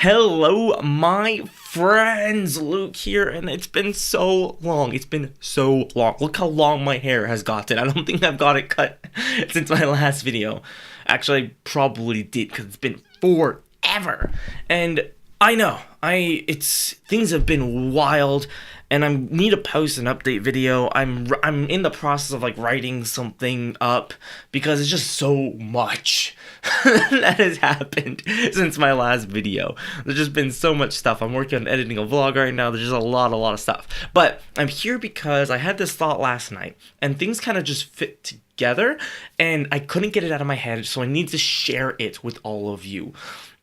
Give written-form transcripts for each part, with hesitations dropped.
Hello, my friends. Luke here, and it's been so long. It's been so long. Look how long my hair has gotten. I don't think I've got it cut since my last video. Actually, I probably did because it's been forever. And I know, things have been wild, and I need to post an update video. I'm in the process of writing something up because it's just so much that has happened since my last video. There's just been so much stuff. I'm working on editing a vlog right now. There's just a lot of stuff. But I'm here because I had this thought last night, and things kind of just fit together, and I couldn't get it out of my head, so I need to share it with all of you.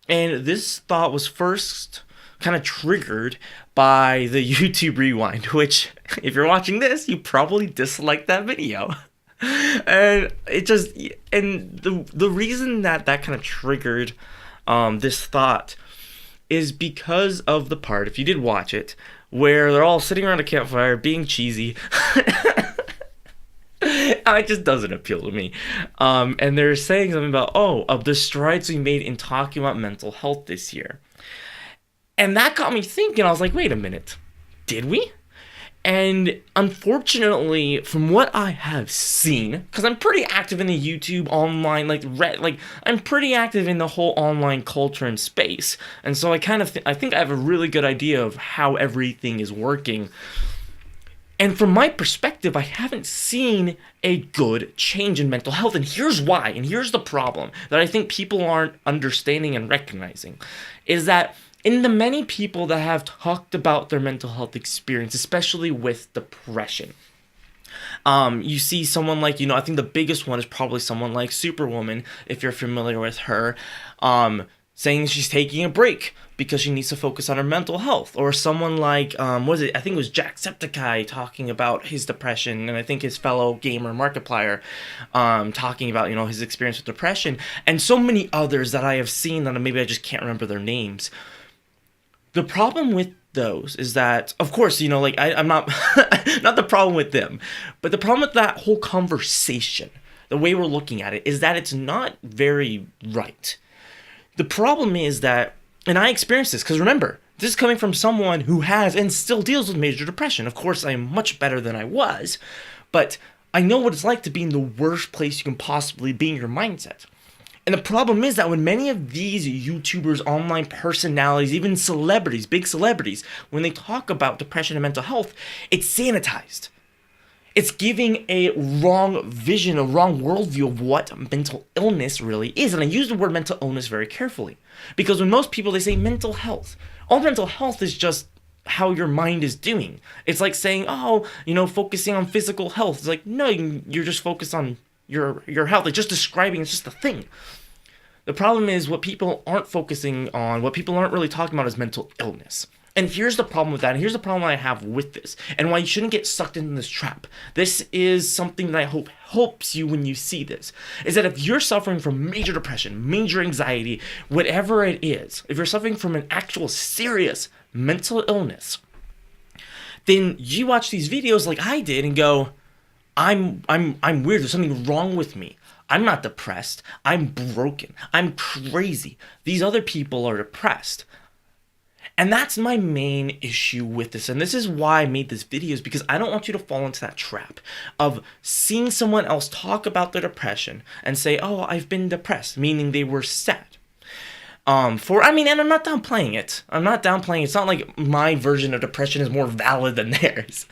And this thought was first kind of triggered by the YouTube rewind, which, if you're watching this, you probably disliked that video. And the reason that kind of triggered this thought is because of the part, if you did watch it, where they're all sitting around a campfire being cheesy. It just doesn't appeal to me. And they're saying something about, of the strides we made in talking about mental health this year. And that got me thinking. I was like, wait a minute. Did we? And unfortunately, from what I have seen, because I'm pretty active in the YouTube online, I'm pretty active in the whole online culture and space. And so I think I have a really good idea of how everything is working. And from my perspective, I haven't seen a good change in mental health. And here's why. And here's the problem that I think people aren't understanding and recognizing. Is that in the many people that have talked about their mental health experience, especially with depression, you see someone like, I think the biggest one is probably someone like Superwoman, if you're familiar with her, saying she's taking a break because she needs to focus on her mental health. Or someone like, I think it was Jacksepticeye talking about his depression, and I think his fellow gamer Markiplier talking about, his experience with depression, and so many others that I have seen that maybe I just can't remember their names. The problem with those is that, of course, I'm not, not the problem with them, but the problem with that whole conversation, the way we're looking at it, is that it's not very right. The problem is that, and I experienced this, because remember, this is coming from someone who has and still deals with major depression. Of course, I am much better than I was, but I know what it's like to be in the worst place you can possibly be in your mindset. And the problem is that when many of these YouTubers, online personalities, even celebrities, big celebrities, when they talk about depression and mental health, it's sanitized. It's giving a wrong vision, a wrong worldview of what mental illness really is. And I use the word mental illness very carefully. Because when most people, they say mental health. All mental health is just how your mind is doing. It's like saying, focusing on physical health. It's like, no, you're just focused on your health. It's just describing, it's just a thing. The problem is what people aren't focusing on, what people aren't really talking about is mental illness. And here's the problem with that, and here's the problem I have with this, and why you shouldn't get sucked into this trap. This is something that I hope helps you when you see this, is that if you're suffering from major depression, major anxiety, whatever it is, if you're suffering from an actual serious mental illness, then you watch these videos like I did and go, I'm weird, there's something wrong with me. I'm not depressed, I'm broken, I'm crazy. These other people are depressed. And that's my main issue with this. And this is why I made this video, is because I don't want you to fall into that trap of seeing someone else talk about their depression and say, I've been depressed, meaning they were sad. And I'm not downplaying it. It's not like my version of depression is more valid than theirs.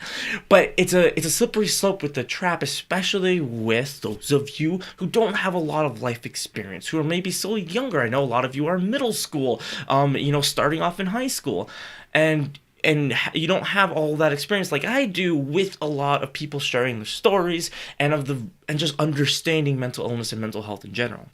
But it's a slippery slope with the trap, especially with those of you who don't have a lot of life experience, who are maybe still younger. I know a lot of you are middle school, starting off in high school. And you don't have all that experience like I do with a lot of people sharing their stories and just understanding mental illness and mental health in general.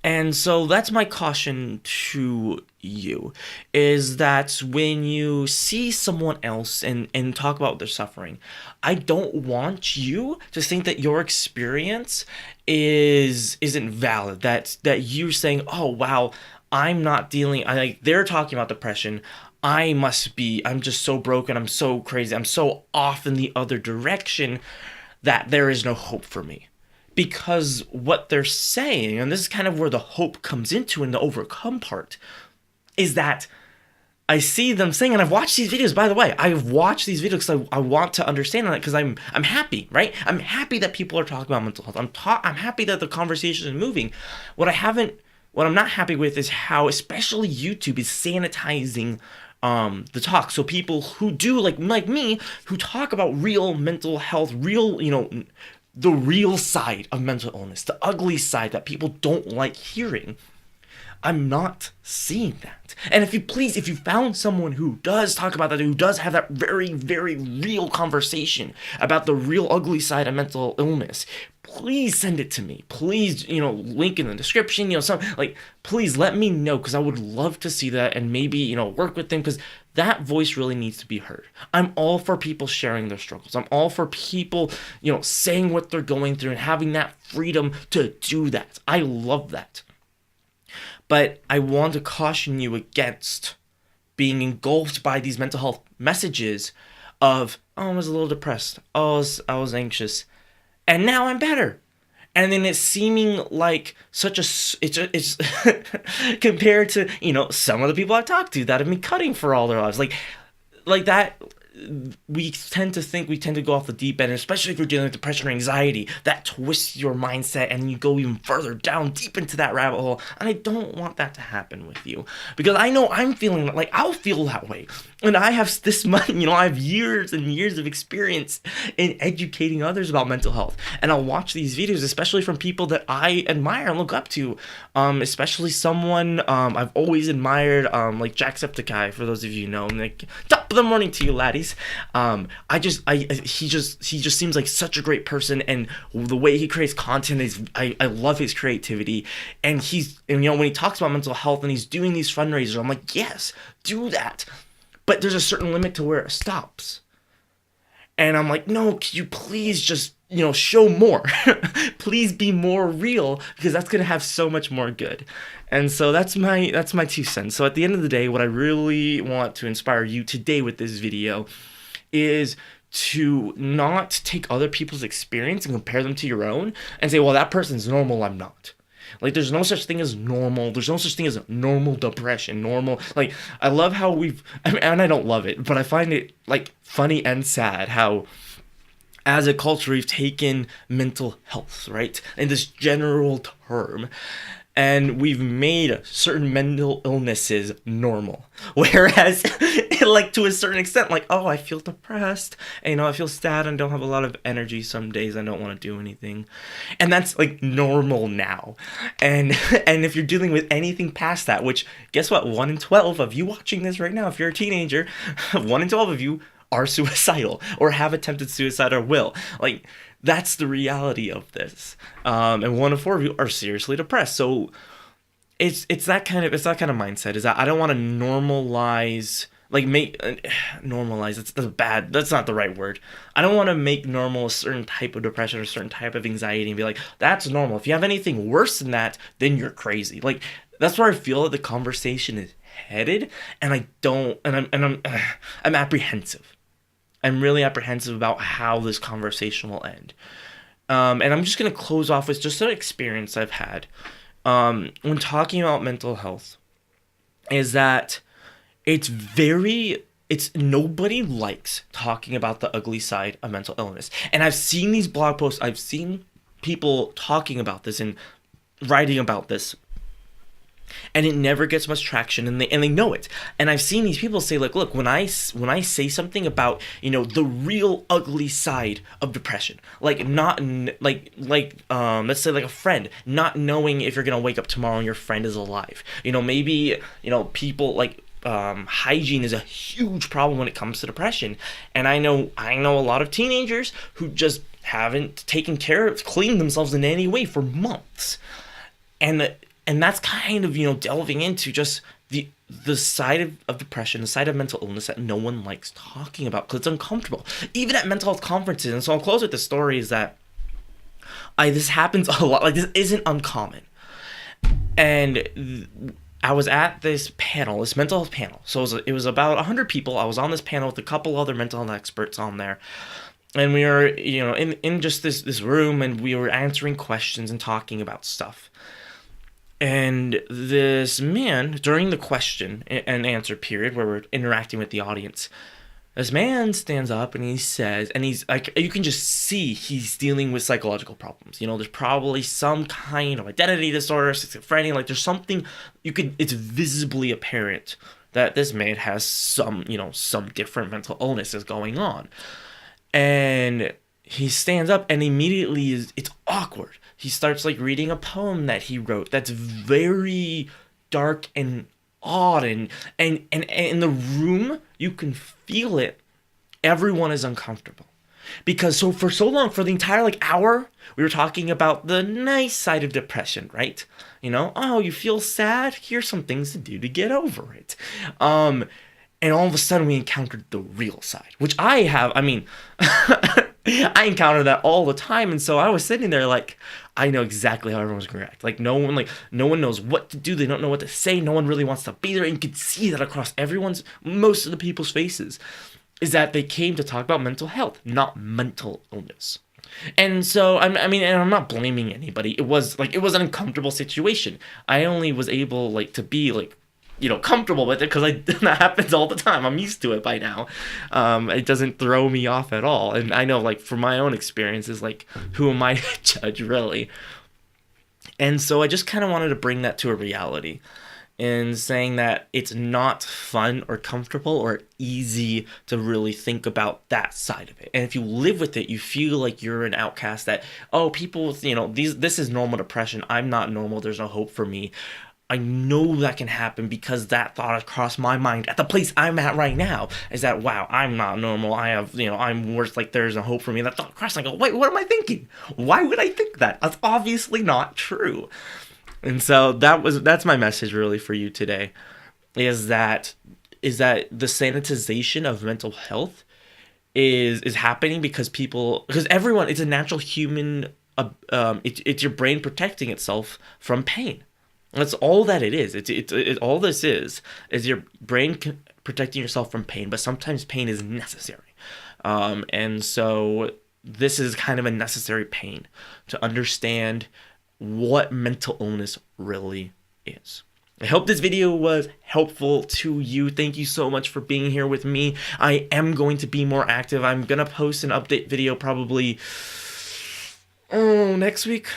And so that's my caution to you, is that when you see someone else and talk about their suffering, I don't want you to think that your experience isn't valid, that you're saying, I'm not dealing, they're talking about depression, I'm just so broken, I'm so crazy, I'm so off in the other direction that there is no hope for me. Because what they're saying, and this is kind of where the hope comes into in the overcome part, is that I see them saying, and I've watched these videos, by the way, I've watched these videos because I want to understand that, because I'm happy, right? I'm happy that people are talking about mental health. I'm happy that the conversation is moving. What I'm not happy with is how, especially YouTube, is sanitizing the talk. So people who do, like me, who talk about real mental health, real, the real side of mental illness, the ugly side that people don't like hearing, I'm not seeing that. And if you found someone who does talk about that, who does have that very, very real conversation about the real ugly side of mental illness, please send it to me. Please, link in the description, please let me know, because I would love to see that, and maybe, work with them, because that voice really needs to be heard. I'm all for people sharing their struggles. I'm all for people, saying what they're going through and having that freedom to do that. I love that. But I want to caution you against being engulfed by these mental health messages of, oh, I was a little depressed. Oh, I was anxious. And now I'm better. And then it's seeming like it's compared to, some of the people I talked to that have been cutting for all their lives. Like that. We tend to go off the deep end, especially if you're dealing with depression or anxiety. That twists your mindset and you go even further down deep into that rabbit hole. And I don't want that to happen with you, because I know I'm feeling like I'll feel that way. And I have this money, I have years and years of experience in educating others about mental health. And I'll watch these videos, especially from people that I admire and look up to. Especially someone I've always admired, like Jacksepticeye, for those of you who know, like, top of the morning to you, laddies. He just seems like such a great person, and the way he creates content is, I love his creativity. And when he talks about mental health and he's doing these fundraisers, I'm like, yes, do that. But there's a certain limit to where it stops. And I'm like, no, could you please just, show more? Please be more real, because that's going to have so much more good. And so that's my 2 cents. So at the end of the day, what I really want to inspire you today with this video is to not take other people's experience and compare them to your own and say, well, that person's normal, I'm not. Like, there's no such thing as normal. There's no such thing as normal depression. I love how and I don't love it, but I find it, funny and sad how, as a culture, we've taken mental health, right, in this general term, and we've made certain mental illnesses normal. Whereas, to a certain extent, oh, I feel depressed, and, I feel sad and don't have a lot of energy some days, I don't want to do anything. And that's, normal now. And if you're dealing with anything past that, which, guess what, 1 in 12 of you watching this right now, if you're a teenager, 1 in 12 of you are suicidal, or have attempted suicide, or will. That's the reality of this. And 1 in 4 of you are seriously depressed. So it's that kind of mindset, is that I don't want to normalize, normalize. That's not the right word. I don't want to make normal a certain type of depression or a certain type of anxiety and be like, that's normal. If you have anything worse than that, then you're crazy. That's where I feel that the conversation is headed, and I'm apprehensive. I'm really apprehensive about how this conversation will end. And I'm just going to close off with just an experience I've had when talking about mental health, is that nobody likes talking about the ugly side of mental illness. And I've seen these blog posts, I've seen people talking about this and writing about this, and it never gets much traction, and they know it. And I've seen these people say, look, when I say something about, the real ugly side of depression, let's say a friend not knowing if you're gonna wake up tomorrow and your friend is alive, maybe people hygiene is a huge problem when it comes to depression. And I know a lot of teenagers who just haven't cleaned themselves in any way for months, and that's kind of, delving into just the side of depression, the side of mental illness that no one likes talking about because it's uncomfortable, even at mental health conferences. And so I'll close with the story, is that this happens a lot. This isn't uncommon. And I was at this mental health panel. So it was about 100 people. I was on this panel with a couple other mental health experts on there. And we were, in just this room, and we were answering questions and talking about stuff. And this man, during the question and answer period where we're interacting with the audience, this man stands up and he says, and he's like, you can just see he's dealing with psychological problems. You know, there's probably some kind of identity disorder, schizophrenia, like there's something it's visibly apparent that this man has some different mental illnesses going on. And he stands up and immediately it's awkward. He starts like reading a poem that he wrote that's very dark and odd, and in the room you can feel it. Everyone is uncomfortable because for so long, for the entire like hour, we were talking about the nice side of depression, right? You know, oh, you feel sad, here's some things to do to get over it. And all of a sudden we encountered the real side, which I mean I encounter that all the time. And so I was sitting there like, I know exactly how everyone's gonna react. Like no one knows what to do. They don't know what to say. No one really wants to be there. And you can see that across most of the people's faces, is that they came to talk about mental health, not mental illness. And so I mean, and I'm not blaming anybody. It was an uncomfortable situation. I only was able like to be like, comfortable with it because that happens all the time. I'm used to it by now. It doesn't throw me off at all. And I know, like, from my own experiences, like, who am I to judge, really? And so I just kind of wanted to bring that to a reality in saying that it's not fun or comfortable or easy to really think about that side of it. And if you live with it, you feel like you're an outcast, that, oh, people, this is normal depression. I'm not normal. There's no hope for me. I know that can happen because that thought crossed my mind at the place I'm at right now, is that, wow, I'm not normal. I have, I'm worse. Like, there's no hope for me. And that thought crossed, I go, wait, what am I thinking? Why would I think that? That's obviously not true. And so that's my message really for you today, is that the sanitization of mental health is happening because everyone, it's a natural human, it's your brain protecting itself from pain. That's all that it is. It's all this is your brain protecting yourself from pain, but sometimes pain is necessary. And so this is kind of a necessary pain to understand what mental illness really is. I hope this video was helpful to you. Thank you so much for being here with me. I am going to be more active. I'm going to post an update video probably next week,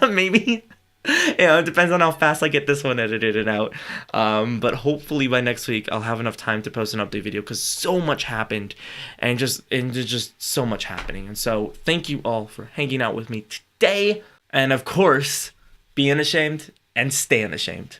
maybe. It depends on how fast I get this one edited out. But hopefully by next week I'll have enough time to post an update video, because so much happened, and there's just so much happening. And so thank you all for hanging out with me today. And of course, be unashamed and stay unashamed.